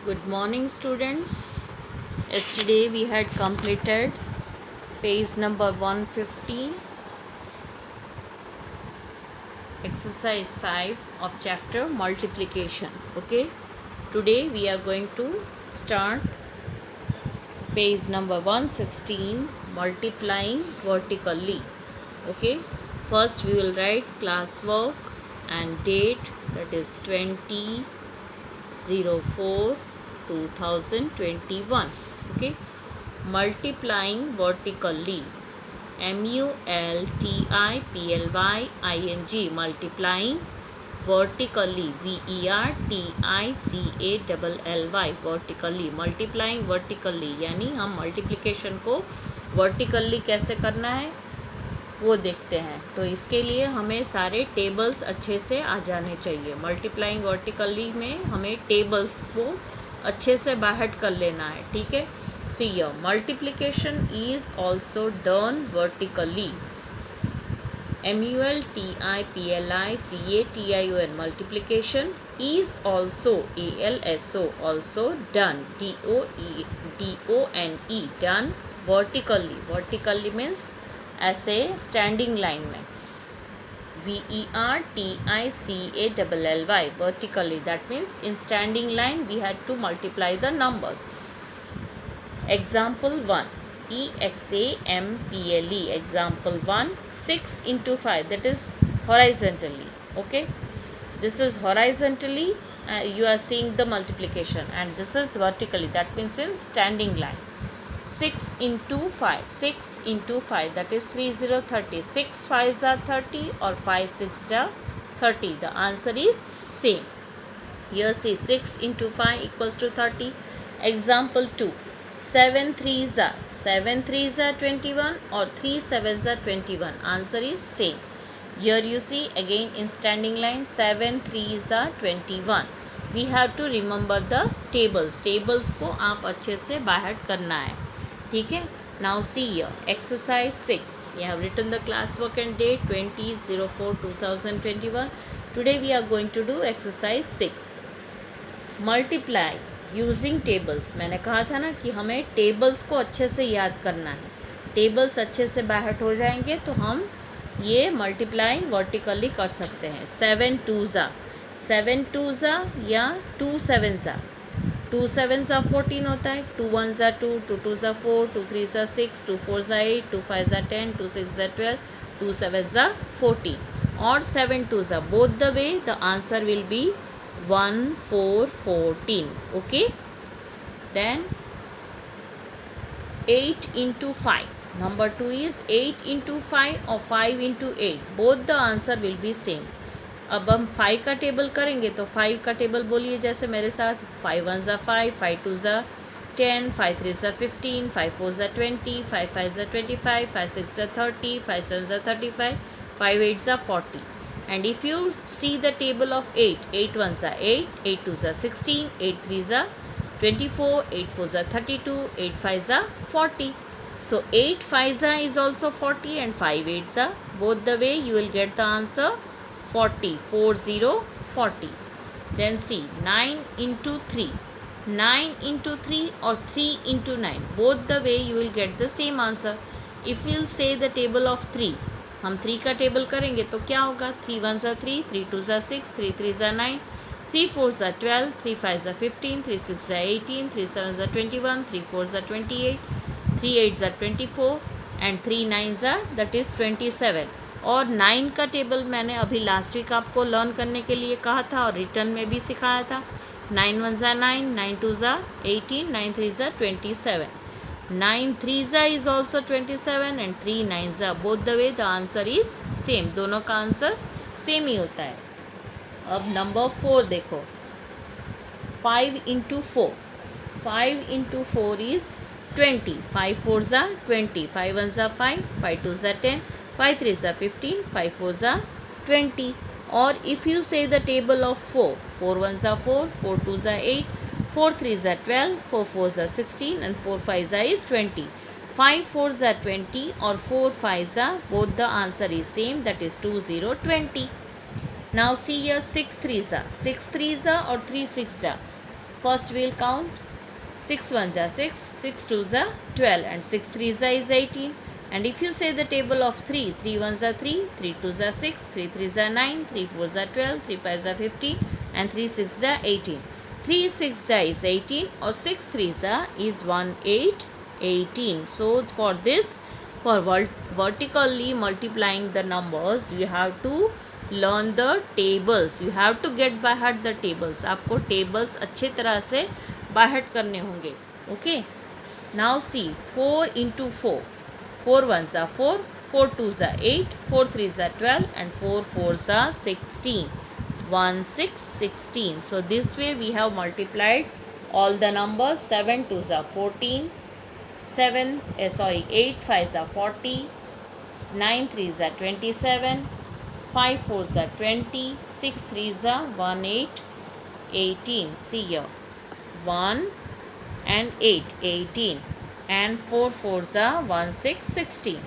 Good morning, students. Yesterday we had completed page number 115, exercise 5 of chapter multiplication. Okay, today we are going to start page number 116, multiplying vertically. Okay, first we will write classwork and date, that is 20/04 2021. Okay, multiplying vertically, multiplying, multiplying vertically, vertically, vertically, multiplying vertically, यानी हम multiplication को vertically कैसे करना है वो देखते हैं। तो इसके लिए हमें सारे टेबल्स अच्छे से आ जाने चाहिए। मल्टीप्लाइंग वर्टिकली में हमें टेबल्स को अच्छे से बाहर कर लेना है, ठीक है। See your multiplication is also done vertically, multiplication multiplication is also also done done vertically means ऐसे स्टैंडिंग लाइन में, vertically, vertically, that means in standing line we had to multiply the numbers. Example 1, example, example 1, 6 into 5, that is horizontally. Okay, this is horizontally, you are seeing the multiplication, and this is vertically, that means in standing line. 6 into 5, 6 into 5, that is 30. 6 5s are 30 or 5 6s are 30. The answer is same. Here see 6 into 5 equals to 30. Example 2, 7 3s are 21 or 3 7s are 21. Answer is same. Here you see again in standing line 7 3s are 21. We have to remember the tables. Tables को आप अच्छे से बाहर करना है, ठीक है। Now see here, exercise 6. We have written the class work and date 20/04 2021. Today we are going to do exercise 6. Multiply using tables. मैंने कहा था ना कि हमें tables को अच्छे से याद करना है। tables अच्छे से बाहर हो जाएंगे तो हम ये multiplying vertically कर सकते हैं। 7 2s are या 2 7s are, 2 7s are 14 होता है, 2 1s are 2, 2 2s are 4, 2 3s are 6, 2 4s are 8, 2 5s are 10, 2 6s are 12, 2 7s are 14, or 7 2s are, both the way the answer will be 1 4 14. Okay, then 8 into 5, number 2 is 8 into 5 or 5 into 8, both the answer will be same. अब हम 5 का table करेंगे तो 5 का table बोलिए जैसे मेरे साथ, 5 1s are 5, 5 2s are 10, 5 3s are 15, 5 4s are 20, 5 5s are 25, 5 6s are 30, 5 7s are 35, 5 8s are 40. And if you see the table of 8, 8 1s are 8, 8 2s are 16, 8 3s are 24, 8 4s are 32, 8 5s are 40. So 8 5s are is also 40 and 5 8s are, both the way you will get the answer 40, 40, 40. Then see 9 into 3, 9 into 3 or 3 into 9, both the way you will get the same answer. If you will say the table of 3, हम 3 का table करेंगे तो क्या होगा, 3 1s are 3, 3 2s are 6, 3 3s are 9, 3 4s are 12, 3 5s are 15, 3 6s are 18, 3 7s are 21, 3 4s are 28, 3 8s are 24 and 3 9s are, that is 27. और 9 का table मैंने अभी लास्ट वीक आपको लर्न करने के लिए कहा था और रिटर्न में भी सिखाया था। 9 1s are 9, 9 2s are 18, 9 3s are 27, 9 3s are is also 27 and 3 9s are, both the way the answer is same, दोनों का आंसर सेम ही होता है। अब नंबर 4 देखो, 5 into 4, 5 into 4 is 20, 5 4s are 20, 5 1s are 5, 5 2s are 10, 5 3s are 15, 5 4s are 20. Or if you say the table of 4, 4 1s are 4, 4 2s are 8, 4 3s are 12, 4 4s are 16 and 4 5s are is 20. 5 4s are 20 or 4 5s are, both the answer is same, that is 2 0 20. Now see here 6 3s are, 6 3s are or 3 6s are. First we'll count 6 1 ja 6, 6 2 ja 12, and 6 3 ja is 18. And if you say the table of 3, 3 1 ja 3, 3 2 ja 6, 3 3 ja 9, 3 4 ja 12, 3 5 ja 50, and 3 6 ja 18. 3 6 ja is 18, or 6 3 ja is 1 8 18. So for this, for vertically multiplying the numbers, you have to learn the tables. You have to get by heart the tables. आपको tables अच्छे तरह से by heart करने होंगे. Okay. Now see, 4 into 4. 4 1s are 4, 4 2s are 8, 4 3s are 12, and 4 4s are 16. 1 6 16. So this way we have multiplied all the numbers. 7 2s are 14. 8 5s are 40. 9 3s are 27. 5 4s are 20. 6 3s are 1 8 18. See here, 1 and 8 18, and 4 4s are 1 6 16.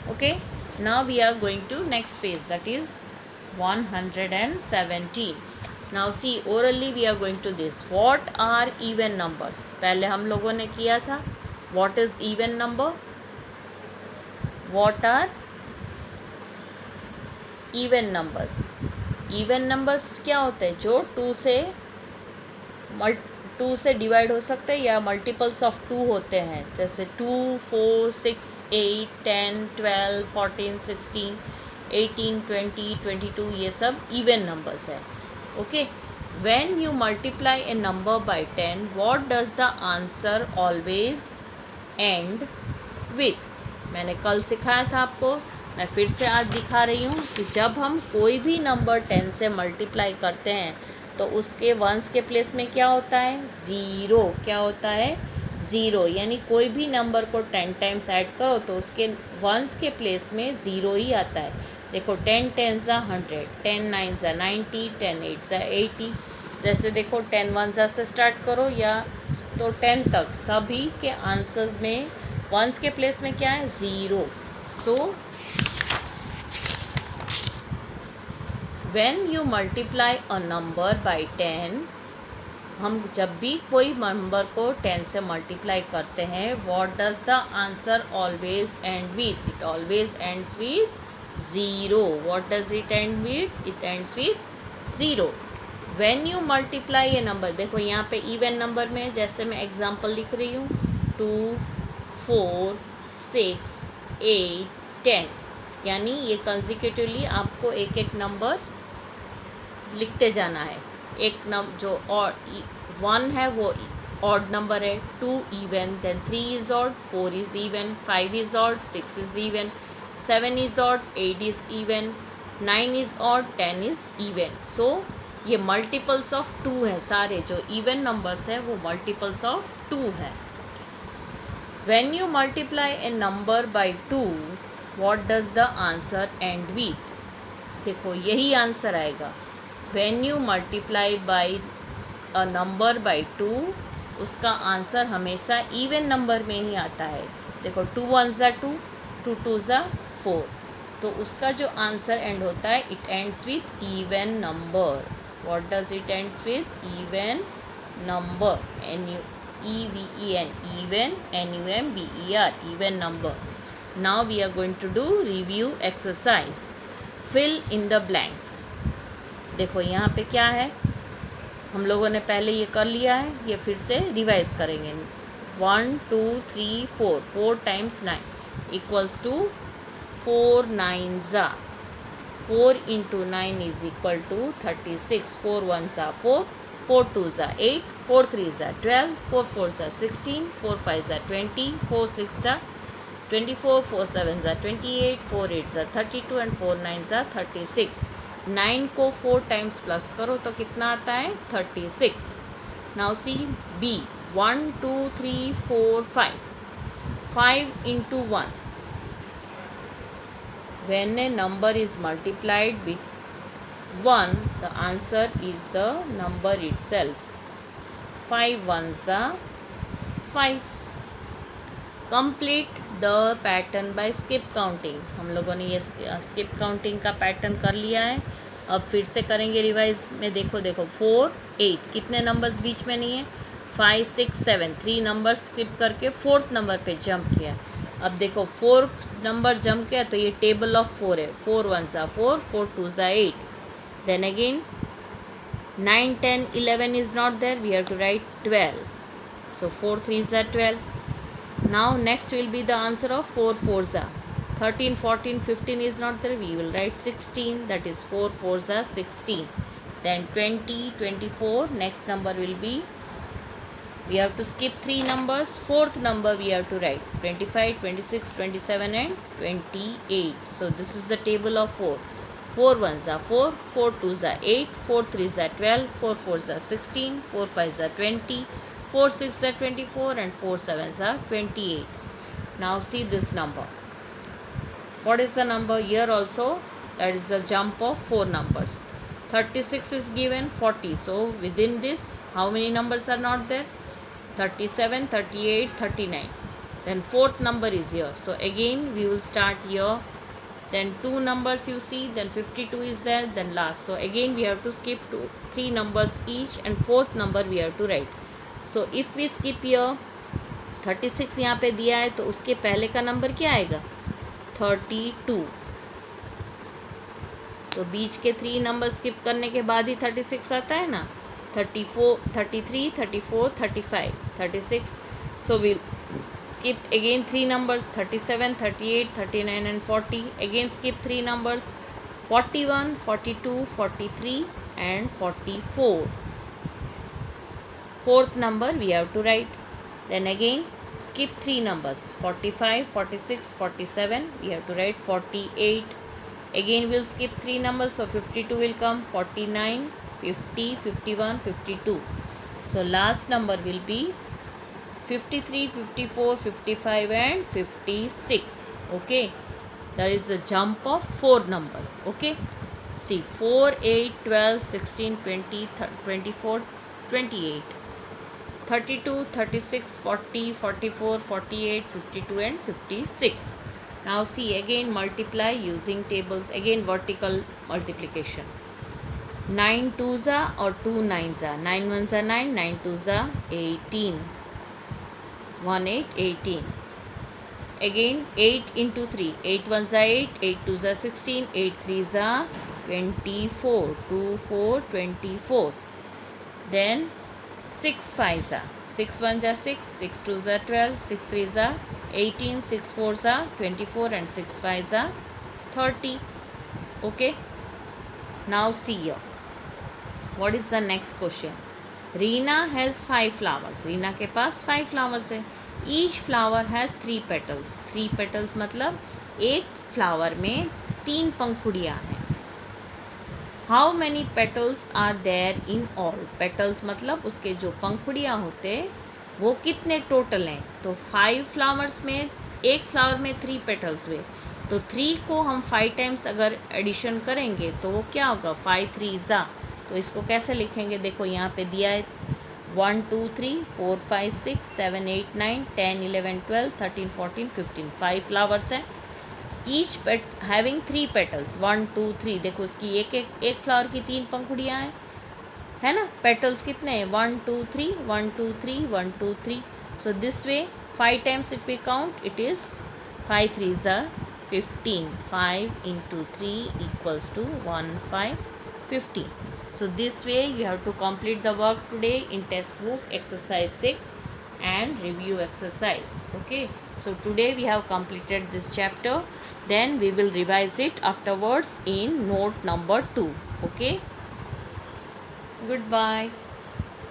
Okay, now we are going to next page, that is 117. Now see, orally we are going to this. What are even numbers? पहले हम लोगों ने किया था. What is even number? What are even numbers? Even numbers क्या होते हैं? जो 2 से डिवाइड हो सकते हैं या मल्टीपल्स ऑफ 2 होते हैं, जैसे 2 4 6 8 10 12 14 16 18 20 22, ये सब इवन नंबर्स है. Okay, when you multiply A number by 10, what does the answer always and with? मैंने कल सिखाया था आपको, मैं फिर से आज दिखा रही हूँ कि जब हम कोई भी नंबर 10 से मल्टीप्लाई करते हैं तो उसके वंस के प्लेस में क्या होता है? ज़ीरो. क्या होता है? ज़ीरो. यानी कोई भी नंबर को 10 टाइम्स ऐड करो तो उसके वंस के प्लेस में ज़ीरो ही आता है. देखो 10 10s are 100, 10 9s are 90, 10 8s are 80. जैसे देखो 10 1s से स्टार्ट करो या तो 10 तक सभी के आंसर्स में वंस के प्लेस में क्या है? Zero. So when you multiply a number by 10, हम जब भी कोई नंबर को 10 से मल्टीप्लाई करते हैं, what does the answer always end with? It always ends with 0. What does it end with? It ends with 0. when you multiply a number, देखो यहाँ पे इवन नंबर में जैसे मैं एग्जांपल लिख रही हूँ, 2 4 6 8 10, यानी ये कंसेक्यूटिवली आपको एक एक नंबर लिखते जाना है. एक जो और 1 है वो ऑड नंबर है, 2 even, then 3 is odd, 4 is even, 5 is odd, 6 is even, 7 is odd, 8 is even, 9 is odd, 10 is even. So ये मल्टीपल्स ऑफ 2 है. सारे जो इवन नंबर्स हैं वो मल्टीपल्स ऑफ 2 है. When you multiply A number by 2, what does the answer and with? देखो यही answer आएगा. When you multiply by a number by 2, उसका आंसर हमेशा इवन नंबर में ही आता है. देखो 2 1s are 2, 2 2s are 4, तो उसका जो आंसर एंड होता है, it ends with even number. What does it ends with? Even number. EVEN, even, NUMBER, even number. Now we are going to do review exercise. Fill in the blanks. देखो यहाँ पे क्या है, हम लोगों ने पहले ये कर लिया है, ये फिर से रिवाइज करेंगे. 1 2 3 4, 4 times 9 equals to 4 9s are 4 into 9 is equal to 36. 4 1s are 4, 4 2s are 8, 4 3s are 12, 4 4s are 16, 4 5s are 20, 4 6s are 24, 4 7s are 28, 4 8s are 32, and 4 9s are 36. 9 को 4 टाइम्स प्लस करो तो कितना आता है? 36. Now C B. 1 2 3 4 5. 5 into 1. When a number is multiplied with 1, the answer is the number itself. 5 1s are 5. Complete the pattern by skip counting. हम लोगों ने ये skip counting का पैटर्न कर लिया है. अब फिर से करेंगे रिवाइज में. देखो 4 8, कितने नंबर्स बीच में नहीं है? 5 6 7 3 नंबर स्किप करके फोर्थ नंबर पे जंप किया। अब देखो 4 नंबर जंप किया तो ये टेबल ऑफ 4 है। 4 1 ज़ा 4, 4 2 ज़ा 8, then again 9 10 11 is not there, we have to write 12, so 4 3 ज़ा 12. Now next will be the answer of 4 4 ज़ा 13 14 15 is not there, we will write 16, that is 4 4 ज़ा 16. Then 20 24, next number will be, we have to skip 3 numbers, fourth number we have to write 25 26 27 and 28. So this is the table of 4. 4 1 ज़ा 4, 4 2 ज़ा 8, 4 3 ज़ा 12, 4 4 ज़ा 16, 4 5 ज़ा 20, 4 6 ज़ा 24 and 4 7 ज़ा 28. Now see this number. What is the number here also? That is a jump of 4 numbers. 36 is given, 40. So within this, how many numbers are not there? 37, 38, 39. Then fourth number is here. So again we will start here. Then 2 numbers you see, then 52 is there, then last. So again we have to skip 3 numbers each and fourth number we have to write. So if we skip here, 36 यहाँ पे दिया है तो उसके पहले का number क्या आएगा? 32. तो बीच के 3 नंबर स्किप करने के बाद ही 36 आता है ना. 34 33 34 35 36. So we'll skip again 3 numbers, 37 38 39 and 40. Again skip 3 numbers, 41 42 43 and 44. Fourth number we have to write. Then again skip 3 numbers, 45 46 47, we have to write 48. Again we'll skip 3 numbers, so 52 will come, 49 50 51 52. So last number will be 53 54 55 and 56. Okay, that is the jump of 4 number. Okay, see 4 8 12 16 20 24 28 32 36 40 44 48 52 and 56. Now see again multiply using tables, again vertical multiplication. 9 2 ज़ा और 2 9 ज़ा, 9 1 ज़ा 9, 9 2 ज़ा 18, 1 8 18. Again 8 into 3, 8 1 ज़ा 8, 8 2 ज़ा 16, 8 3 ज़ा 24, 2 4 24. Then 6 5 ज़ा, 6 1 ज़ा 6, 6 2 ज़ा 12, 6 3 ज़ा 18, 6 4 ज़ा 24 and 6 5 ज़ा 30. Okay, now see here. What is the next question? Reena has 5 flowers. Reena के पास 5 flowers है. Each flower has 3 petals. 3 petals मतलब एक फ्लावर में 3 पंखुड़ियाँ हैं. How many petals are there in all? Petals मतलब उसके जो पंखुड़ियाँ होते वो कितने टोटल हैं. तो 5 फ्लावर्स में, एक फ्लावर में 3 पेटल्स हुए, तो 3 को हम 5 टाइम्स अगर एडिशन करेंगे तो वो क्या होगा? 5 3 ज़ा. तो इसको कैसे लिखेंगे? देखो यहाँ पे दिया है 1 2 3 4 5 6 7 8 9 10 11 12 13 14 15. 5 फ्लावर्स हैं. ईच पेट हैविंग 3 पेटल्स. 1 2 3. देखो इसकी एक फ्लावर की 3 पंखुड़ियाँ हैं, है ना. पेटल्स कितने हैं? 1 2 3 1 2 3 1 2 3. So this way 5 times if we count it is 5 3 ज़ा 15. 5 into 3 equals to 1 5 15. So this way you have to complete the work today in textbook exercise 6 and review exercise. Okay, so today we have completed this chapter, then we will revise it afterwards in note number 2. Okay, goodbye.